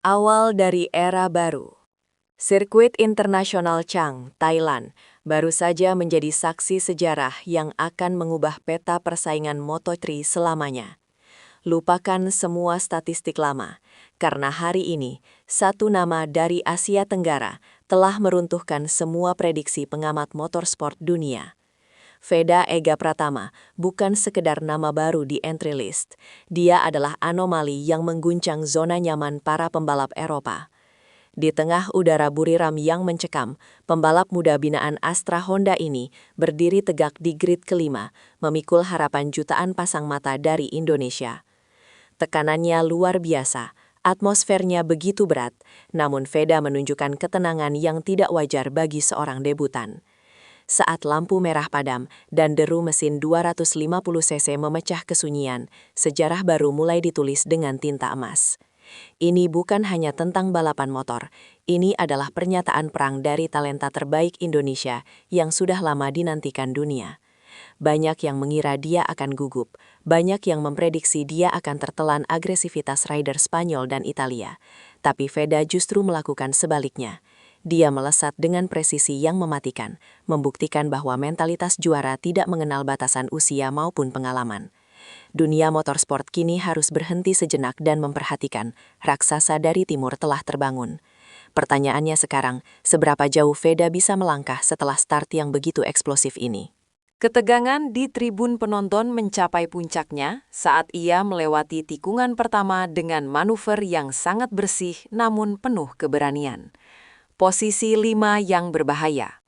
Awal dari era baru. Sirkuit Internasional Chang, Thailand, baru saja menjadi saksi sejarah yang akan mengubah peta persaingan Moto3 selamanya. Lupakan semua statistik lama, karena hari ini, satu nama dari Asia Tenggara telah meruntuhkan semua prediksi pengamat motorsport dunia. Veda Ega Pratama bukan sekedar nama baru di entry list, dia adalah anomali yang mengguncang zona nyaman para pembalap Eropa. Di tengah udara buriram yang mencekam, pembalap muda binaan Astra Honda ini berdiri tegak di grid kelima, memikul harapan jutaan pasang mata dari Indonesia. Tekanannya luar biasa, atmosfernya begitu berat, namun Veda menunjukkan ketenangan yang tidak wajar bagi seorang debutan. Saat lampu merah padam dan deru mesin 250 cc memecah kesunyian, sejarah baru mulai ditulis dengan tinta emas. Ini bukan hanya tentang balapan motor, ini adalah pernyataan perang dari talenta terbaik Indonesia yang sudah lama dinantikan dunia. Banyak yang mengira dia akan gugup, banyak yang memprediksi dia akan tertelan agresivitas rider Spanyol dan Italia. Tapi Veda justru melakukan sebaliknya. Dia melesat dengan presisi yang mematikan, membuktikan bahwa mentalitas juara tidak mengenal batasan usia maupun pengalaman. Dunia motorsport kini harus berhenti sejenak dan memperhatikan, raksasa dari timur telah terbangun. Pertanyaannya sekarang, seberapa jauh Veda bisa melangkah setelah start yang begitu eksplosif ini? Ketegangan di tribun penonton mencapai puncaknya saat ia melewati tikungan pertama dengan manuver yang sangat bersih namun penuh keberanian. Posisi 5 yang berbahaya.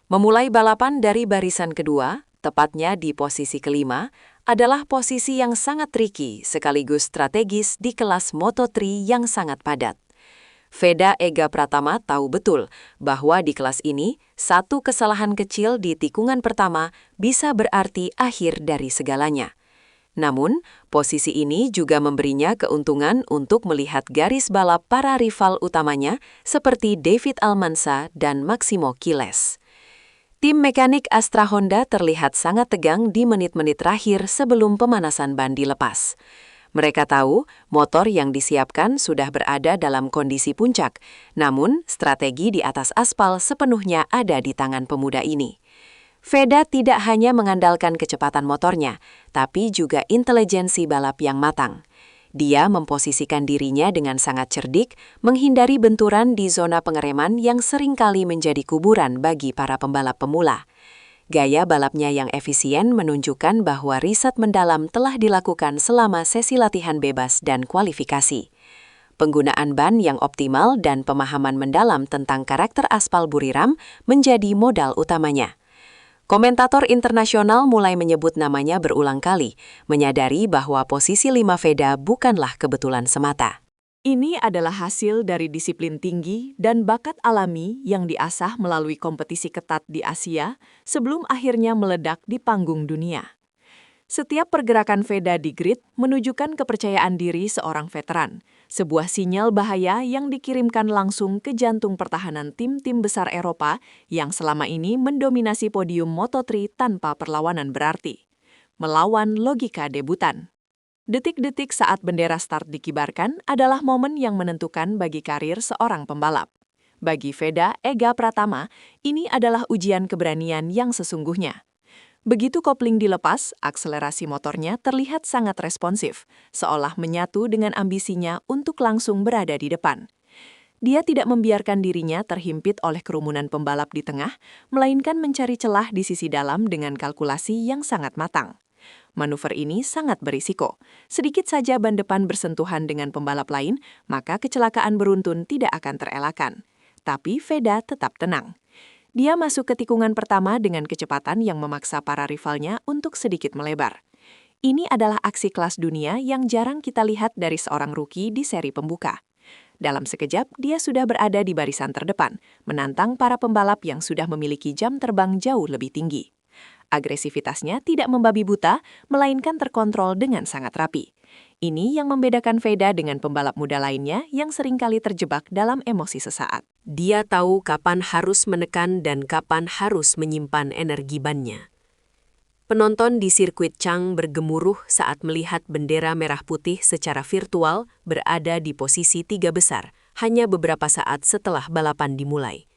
Memulai balapan dari barisan kedua, tepatnya di posisi kelima, adalah posisi yang sangat tricky sekaligus strategis di kelas Moto3 yang sangat padat. Veda Ega Pratama tahu betul bahwa di kelas ini, satu kesalahan kecil di tikungan pertama bisa berarti akhir dari segalanya. Namun, posisi ini juga memberinya keuntungan untuk melihat garis balap para rival utamanya seperti David Almanza dan Maximo Quiles. Tim mekanik Astra Honda terlihat sangat tegang di menit-menit terakhir sebelum pemanasan ban dilepas. Mereka tahu motor yang disiapkan sudah berada dalam kondisi puncak, namun strategi di atas aspal sepenuhnya ada di tangan pemuda ini. Veda tidak hanya mengandalkan kecepatan motornya, tapi juga intelijensi balap yang matang. Dia memposisikan dirinya dengan sangat cerdik, menghindari benturan di zona pengereman yang seringkali menjadi kuburan bagi para pembalap pemula. Gaya balapnya yang efisien menunjukkan bahwa riset mendalam telah dilakukan selama sesi latihan bebas dan kualifikasi. Penggunaan ban yang optimal dan pemahaman mendalam tentang karakter aspal buriram menjadi modal utamanya. Komentator internasional mulai menyebut namanya berulang kali, menyadari bahwa posisi 5 Veda bukanlah kebetulan semata. Ini adalah hasil dari disiplin tinggi dan bakat alami yang diasah melalui kompetisi ketat di Asia sebelum akhirnya meledak di panggung dunia. Setiap pergerakan Veda di grid menunjukkan kepercayaan diri seorang veteran, sebuah sinyal bahaya yang dikirimkan langsung ke jantung pertahanan tim-tim besar Eropa yang selama ini mendominasi podium Moto3 tanpa perlawanan berarti. Melawan logika debutan. Detik-detik saat bendera start dikibarkan adalah momen yang menentukan bagi karir seorang pembalap. Bagi Veda Ega Pratama, ini adalah ujian keberanian yang sesungguhnya. Begitu kopling dilepas, akselerasi motornya terlihat sangat responsif, seolah menyatu dengan ambisinya untuk langsung berada di depan. Dia tidak membiarkan dirinya terhimpit oleh kerumunan pembalap di tengah, melainkan mencari celah di sisi dalam dengan kalkulasi yang sangat matang. Manuver ini sangat berisiko. Sedikit saja ban depan bersentuhan dengan pembalap lain, maka kecelakaan beruntun tidak akan terelakkan. Tapi Veda tetap tenang. Dia masuk ke tikungan pertama dengan kecepatan yang memaksa para rivalnya untuk sedikit melebar. Ini adalah aksi kelas dunia yang jarang kita lihat dari seorang rookie di seri pembuka. Dalam sekejap, dia sudah berada di barisan terdepan, menantang para pembalap yang sudah memiliki jam terbang jauh lebih tinggi. Agresivitasnya tidak membabi buta, melainkan terkontrol dengan sangat rapi. Ini yang membedakan Veda dengan pembalap muda lainnya yang seringkali terjebak dalam emosi sesaat. Dia tahu kapan harus menekan dan kapan harus menyimpan energi bannya. Penonton di sirkuit Chang bergemuruh saat melihat bendera merah putih secara virtual berada di posisi 3 besar, hanya beberapa saat setelah balapan dimulai.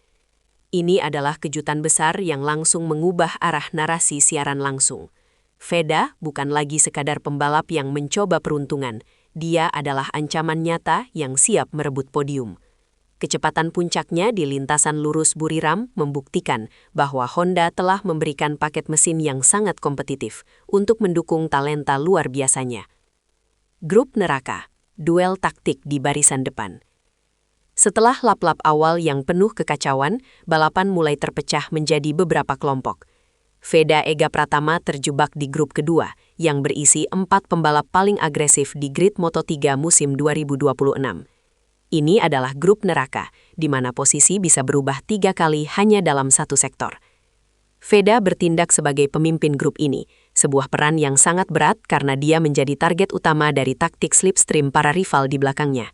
Ini adalah kejutan besar yang langsung mengubah arah narasi siaran langsung. Veda bukan lagi sekadar pembalap yang mencoba peruntungan, dia adalah ancaman nyata yang siap merebut podium. Kecepatan puncaknya di lintasan lurus Buriram membuktikan bahwa Honda telah memberikan paket mesin yang sangat kompetitif untuk mendukung talenta luar biasanya. Grup neraka, duel taktik di barisan depan. Setelah lap-lap awal yang penuh kekacauan, balapan mulai terpecah menjadi beberapa kelompok. Veda Ega Pratama terjebak di grup kedua, yang berisi 4 pembalap paling agresif di grid Moto3 musim 2026. Ini adalah grup neraka, di mana posisi bisa berubah 3 kali hanya dalam satu sektor. Veda bertindak sebagai pemimpin grup ini, sebuah peran yang sangat berat karena dia menjadi target utama dari taktik slipstream para rival di belakangnya.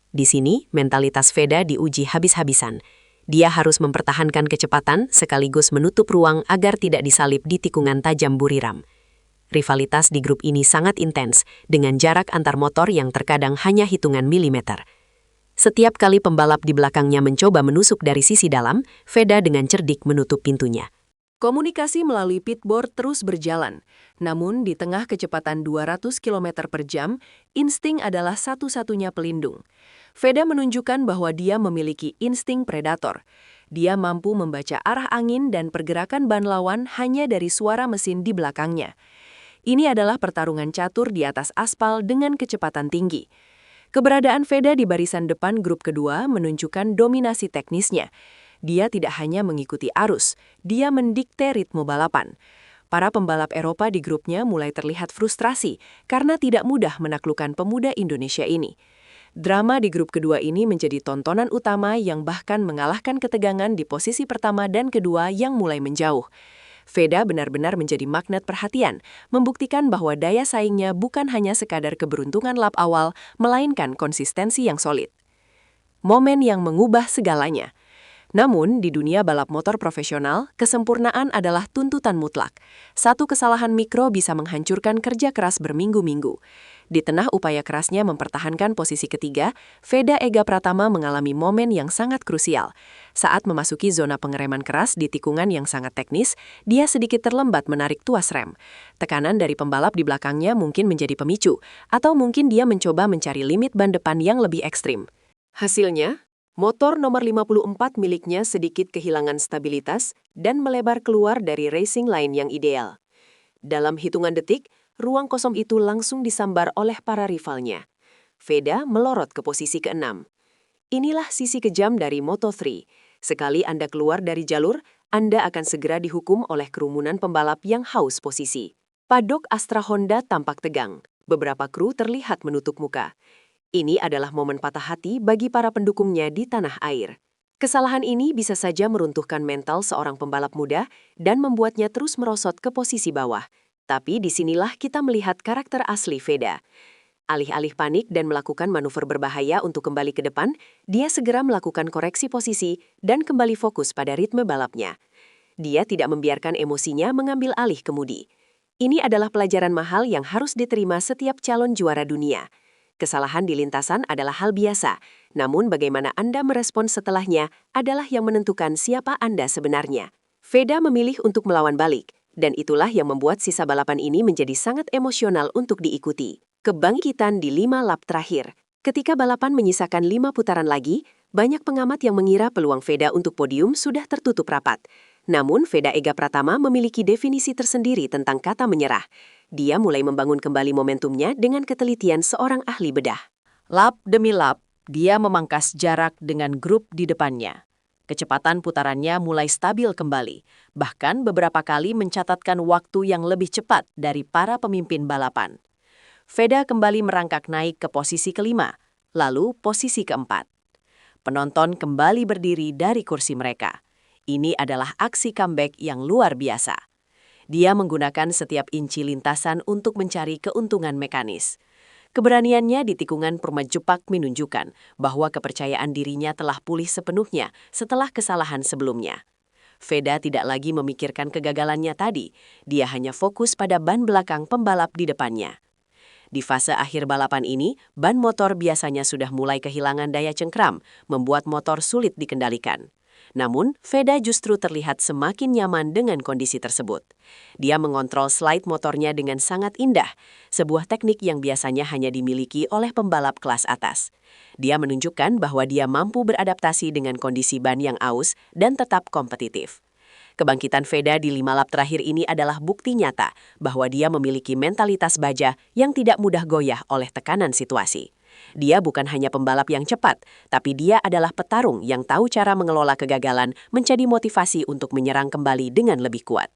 Di sini, mentalitas Veda diuji habis-habisan. Dia harus mempertahankan kecepatan sekaligus menutup ruang agar tidak disalip di tikungan tajam Buriram. Rivalitas di grup ini sangat intens, dengan jarak antar motor yang terkadang hanya hitungan milimeter. Setiap kali pembalap di belakangnya mencoba menusuk dari sisi dalam, Veda dengan cerdik menutup pintunya. Komunikasi melalui pitboard terus berjalan. Namun, di tengah kecepatan 200 km per jam, insting adalah satu-satunya pelindung. Veda menunjukkan bahwa dia memiliki insting predator. Dia mampu membaca arah angin dan pergerakan ban lawan hanya dari suara mesin di belakangnya. Ini adalah pertarungan catur di atas aspal dengan kecepatan tinggi. Keberadaan Veda di barisan depan grup kedua menunjukkan dominasi teknisnya. Dia tidak hanya mengikuti arus, dia mendikte ritme balapan. Para pembalap Eropa di grupnya mulai terlihat frustrasi karena tidak mudah menaklukkan pemuda Indonesia ini. Drama di grup kedua ini menjadi tontonan utama yang bahkan mengalahkan ketegangan di posisi pertama dan kedua yang mulai menjauh. Veda benar-benar menjadi magnet perhatian, membuktikan bahwa daya saingnya bukan hanya sekadar keberuntungan lap awal, melainkan konsistensi yang solid. Momen yang mengubah segalanya. Namun, di dunia balap motor profesional, kesempurnaan adalah tuntutan mutlak. Satu kesalahan mikro bisa menghancurkan kerja keras berminggu-minggu. Di tengah upaya kerasnya mempertahankan posisi ketiga, Veda Ega Pratama mengalami momen yang sangat krusial. Saat memasuki zona pengereman keras di tikungan yang sangat teknis, dia sedikit terlambat menarik tuas rem. Tekanan dari pembalap di belakangnya mungkin menjadi pemicu, atau mungkin dia mencoba mencari limit ban depan yang lebih ekstrim. Hasilnya, motor nomor 54 miliknya sedikit kehilangan stabilitas dan melebar keluar dari racing line yang ideal. Dalam hitungan detik, ruang kosong itu langsung disambar oleh para rivalnya. Veda melorot ke posisi ke-6. Inilah sisi kejam dari Moto3. Sekali Anda keluar dari jalur, Anda akan segera dihukum oleh kerumunan pembalap yang haus posisi. Paddock Astra Honda tampak tegang. Beberapa kru terlihat menutup muka. Ini adalah momen patah hati bagi para pendukungnya di tanah air. Kesalahan ini bisa saja meruntuhkan mental seorang pembalap muda dan membuatnya terus merosot ke posisi bawah. Tapi disinilah kita melihat karakter asli Veda. Alih-alih panik dan melakukan manuver berbahaya untuk kembali ke depan, dia segera melakukan koreksi posisi dan kembali fokus pada ritme balapnya. Dia tidak membiarkan emosinya mengambil alih kemudi. Ini adalah pelajaran mahal yang harus diterima setiap calon juara dunia. Kesalahan di lintasan adalah hal biasa, namun bagaimana Anda merespons setelahnya adalah yang menentukan siapa Anda sebenarnya. Veda memilih untuk melawan balik. Dan itulah yang membuat sisa balapan ini menjadi sangat emosional untuk diikuti. Kebangkitan di 5 lap terakhir. Ketika balapan menyisakan 5 putaran lagi, banyak pengamat yang mengira peluang Veda untuk podium sudah tertutup rapat. Namun, Veda Ega Pratama memiliki definisi tersendiri tentang kata menyerah. Dia mulai membangun kembali momentumnya dengan ketelitian seorang ahli bedah. Lap demi lap, dia memangkas jarak dengan grup di depannya. Kecepatan putarannya mulai stabil kembali, bahkan beberapa kali mencatatkan waktu yang lebih cepat dari para pemimpin balapan. Veda kembali merangkak naik ke posisi kelima, lalu posisi keempat. Penonton kembali berdiri dari kursi mereka. Ini adalah aksi comeback yang luar biasa. Dia menggunakan setiap inci lintasan untuk mencari keuntungan mekanis. Keberaniannya di tikungan Permajupak menunjukkan bahwa kepercayaan dirinya telah pulih sepenuhnya setelah kesalahan sebelumnya. Veda tidak lagi memikirkan kegagalannya tadi. Dia hanya fokus pada ban belakang pembalap di depannya. Di fase akhir balapan ini, ban motor biasanya sudah mulai kehilangan daya cengkram, membuat motor sulit dikendalikan. Namun, Veda justru terlihat semakin nyaman dengan kondisi tersebut. Dia mengontrol slide motornya dengan sangat indah, sebuah teknik yang biasanya hanya dimiliki oleh pembalap kelas atas. Dia menunjukkan bahwa dia mampu beradaptasi dengan kondisi ban yang aus dan tetap kompetitif. Kebangkitan Veda di 5 lap terakhir ini adalah bukti nyata bahwa dia memiliki mentalitas baja yang tidak mudah goyah oleh tekanan situasi. Dia bukan hanya pembalap yang cepat, tapi dia adalah petarung yang tahu cara mengelola kegagalan menjadi motivasi untuk menyerang kembali dengan lebih kuat.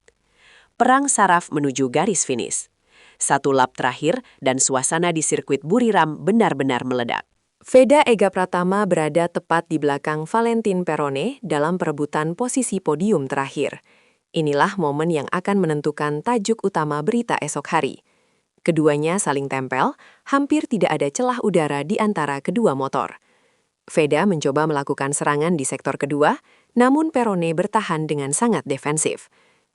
Perang saraf menuju garis finish. 1 lap terakhir dan suasana di sirkuit Buriram benar-benar meledak. Veda Ega Pratama berada tepat di belakang Valentin Perone dalam perebutan posisi podium terakhir. Inilah momen yang akan menentukan tajuk utama berita esok hari. Keduanya saling tempel, hampir tidak ada celah udara di antara kedua motor. Veda mencoba melakukan serangan di sektor kedua, namun Perone bertahan dengan sangat defensif.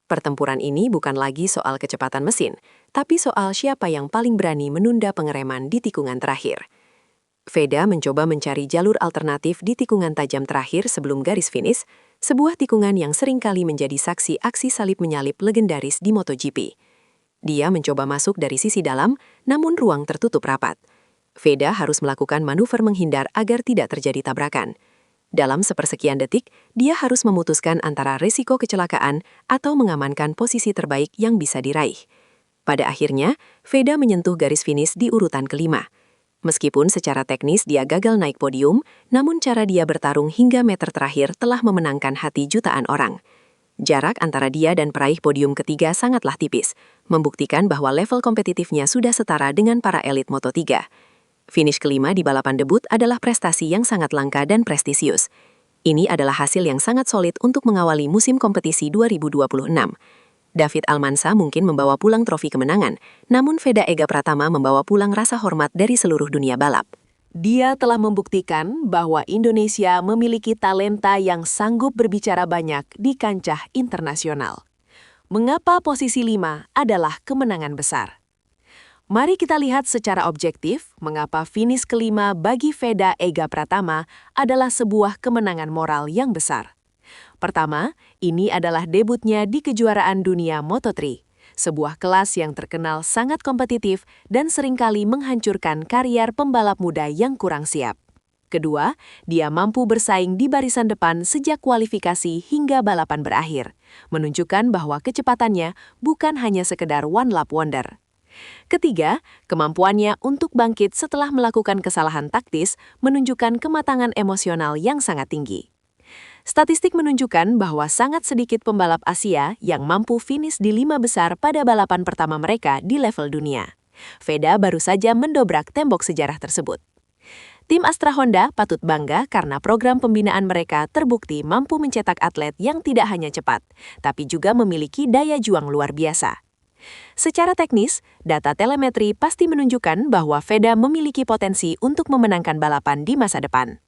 Pertempuran ini bukan lagi soal kecepatan mesin, tapi soal siapa yang paling berani menunda pengereman di tikungan terakhir. Veda mencoba mencari jalur alternatif di tikungan tajam terakhir sebelum garis finish, sebuah tikungan yang seringkali menjadi saksi aksi salib menyalip legendaris di MotoGP. Dia mencoba masuk dari sisi dalam, namun ruang tertutup rapat. Veda harus melakukan manuver menghindar agar tidak terjadi tabrakan. Dalam sepersekian detik, dia harus memutuskan antara risiko kecelakaan atau mengamankan posisi terbaik yang bisa diraih. Pada akhirnya, Veda menyentuh garis finish di urutan kelima. Meskipun secara teknis dia gagal naik podium, namun cara dia bertarung hingga meter terakhir telah memenangkan hati jutaan orang. Jarak antara dia dan peraih podium ketiga sangatlah tipis, membuktikan bahwa level kompetitifnya sudah setara dengan para elit Moto3. Finish kelima di balapan debut adalah prestasi yang sangat langka dan prestisius. Ini adalah hasil yang sangat solid untuk mengawali musim kompetisi 2026. David Almansa mungkin membawa pulang trofi kemenangan, namun Veda Ega Pratama membawa pulang rasa hormat dari seluruh dunia balap. Dia telah membuktikan bahwa Indonesia memiliki talenta yang sanggup berbicara banyak di kancah internasional. Mengapa posisi 5 adalah kemenangan besar? Mari kita lihat secara objektif mengapa finish kelima bagi Veda Ega Pratama adalah sebuah kemenangan moral yang besar. Pertama, ini adalah debutnya di kejuaraan dunia Moto3. Sebuah kelas yang terkenal sangat kompetitif dan seringkali menghancurkan karier pembalap muda yang kurang siap. Kedua, dia mampu bersaing di barisan depan sejak kualifikasi hingga balapan berakhir, menunjukkan bahwa kecepatannya bukan hanya sekedar one lap wonder. Ketiga, kemampuannya untuk bangkit setelah melakukan kesalahan taktis menunjukkan kematangan emosional yang sangat tinggi. Statistik menunjukkan bahwa sangat sedikit pembalap Asia yang mampu finish di 5 besar pada balapan pertama mereka di level dunia. Veda baru saja mendobrak tembok sejarah tersebut. Tim Astra Honda patut bangga karena program pembinaan mereka terbukti mampu mencetak atlet yang tidak hanya cepat, tapi juga memiliki daya juang luar biasa. Secara teknis, data telemetri pasti menunjukkan bahwa Veda memiliki potensi untuk memenangkan balapan di masa depan.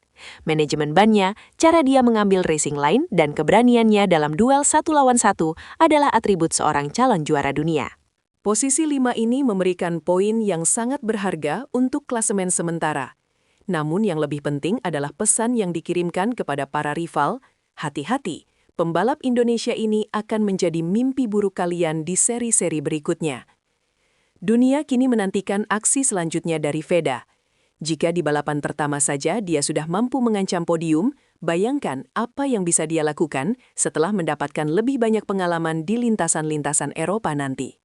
Manajemen bannya, cara dia mengambil racing line, dan keberaniannya dalam duel 1 lawan 1 adalah atribut seorang calon juara dunia. Posisi 5 ini memberikan poin yang sangat berharga untuk klasemen sementara. Namun yang lebih penting adalah pesan yang dikirimkan kepada para rival, hati-hati, pembalap Indonesia ini akan menjadi mimpi buruk kalian di seri-seri berikutnya. Dunia kini menantikan aksi selanjutnya dari Veda. Jika di balapan pertama saja dia sudah mampu mengancam podium, bayangkan apa yang bisa dia lakukan setelah mendapatkan lebih banyak pengalaman di lintasan-lintasan Eropa nanti.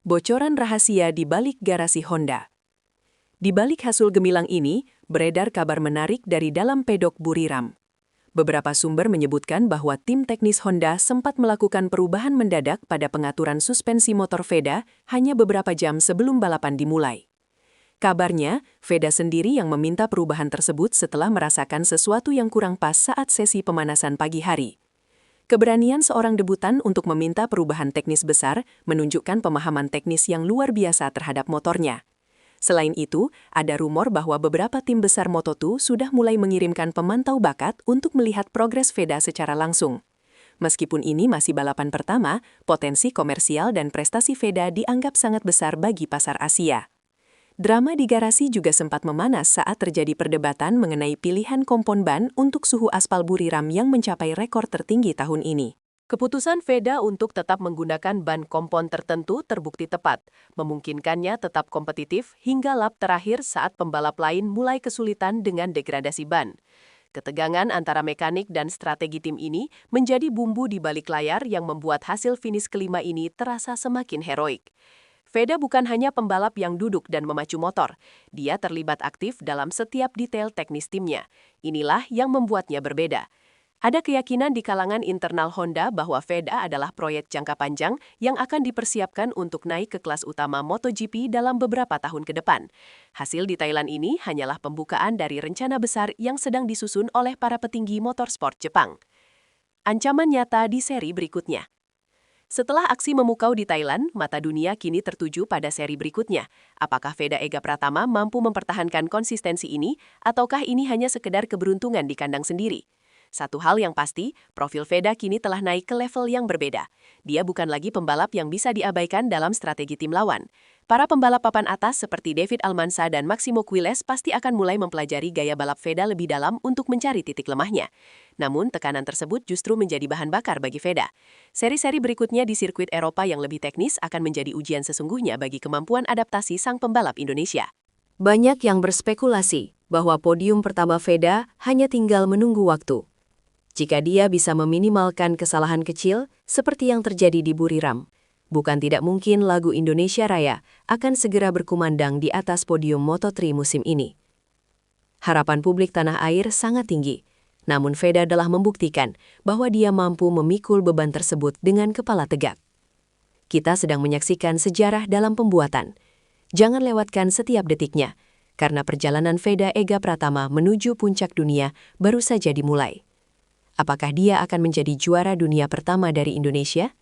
Bocoran rahasia di balik garasi Honda. Di balik hasil gemilang ini, beredar kabar menarik dari dalam pedok Buriram. Beberapa sumber menyebutkan bahwa tim teknis Honda sempat melakukan perubahan mendadak pada pengaturan suspensi motor Veda hanya beberapa jam sebelum balapan dimulai. Kabarnya, Veda sendiri yang meminta perubahan tersebut setelah merasakan sesuatu yang kurang pas saat sesi pemanasan pagi hari. Keberanian seorang debutan untuk meminta perubahan teknis besar menunjukkan pemahaman teknis yang luar biasa terhadap motornya. Selain itu, ada rumor bahwa beberapa tim besar Moto2 sudah mulai mengirimkan pemantau bakat untuk melihat progres Veda secara langsung. Meskipun ini masih balapan pertama, potensi komersial dan prestasi Veda dianggap sangat besar bagi pasar Asia. Drama di garasi juga sempat memanas saat terjadi perdebatan mengenai pilihan kompon ban untuk suhu aspal Buriram yang mencapai rekor tertinggi tahun ini. Keputusan Veda untuk tetap menggunakan ban kompon tertentu terbukti tepat, memungkinkannya tetap kompetitif hingga lap terakhir saat pembalap lain mulai kesulitan dengan degradasi ban. Ketegangan antara mekanik dan strategi tim ini menjadi bumbu di balik layar yang membuat hasil finish kelima ini terasa semakin heroik. Veda bukan hanya pembalap yang duduk dan memacu motor, dia terlibat aktif dalam setiap detail teknis timnya. Inilah yang membuatnya berbeda. Ada keyakinan di kalangan internal Honda bahwa Veda adalah proyek jangka panjang yang akan dipersiapkan untuk naik ke kelas utama MotoGP dalam beberapa tahun ke depan. Hasil di Thailand ini hanyalah pembukaan dari rencana besar yang sedang disusun oleh para petinggi motorsport Jepang. Ancaman nyata di seri berikutnya. Setelah aksi memukau di Thailand, mata dunia kini tertuju pada seri berikutnya. Apakah Veda Ega Pratama mampu mempertahankan konsistensi ini, ataukah ini hanya sekedar keberuntungan di kandang sendiri? Satu hal yang pasti, profil Veda kini telah naik ke level yang berbeda. Dia bukan lagi pembalap yang bisa diabaikan dalam strategi tim lawan. Para pembalap papan atas seperti David Almanza dan Maximo Quiles pasti akan mulai mempelajari gaya balap Veda lebih dalam untuk mencari titik lemahnya. Namun, tekanan tersebut justru menjadi bahan bakar bagi Veda. Seri-seri berikutnya di sirkuit Eropa yang lebih teknis akan menjadi ujian sesungguhnya bagi kemampuan adaptasi sang pembalap Indonesia. Banyak yang berspekulasi bahwa podium pertama Veda hanya tinggal menunggu waktu. Jika dia bisa meminimalkan kesalahan kecil seperti yang terjadi di Buriram, bukan tidak mungkin lagu Indonesia Raya akan segera berkumandang di atas podium Moto3 musim ini. Harapan publik tanah air sangat tinggi, namun Veda telah membuktikan bahwa dia mampu memikul beban tersebut dengan kepala tegak. Kita sedang menyaksikan sejarah dalam pembuatan. Jangan lewatkan setiap detiknya, karena perjalanan Veda Ega Pratama menuju puncak dunia baru saja dimulai. Apakah dia akan menjadi juara dunia pertama dari Indonesia?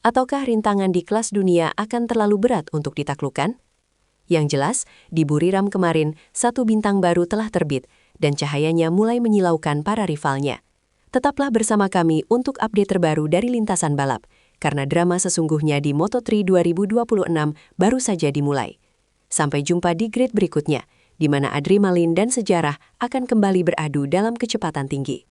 Ataukah rintangan di kelas dunia akan terlalu berat untuk ditaklukkan? Yang jelas, di Buriram kemarin, satu bintang baru telah terbit dan cahayanya mulai menyilaukan para rivalnya. Tetaplah bersama kami untuk update terbaru dari lintasan balap, karena drama sesungguhnya di Moto3 2026 baru saja dimulai. Sampai jumpa di grid berikutnya, di mana adrenalin dan sejarah akan kembali beradu dalam kecepatan tinggi.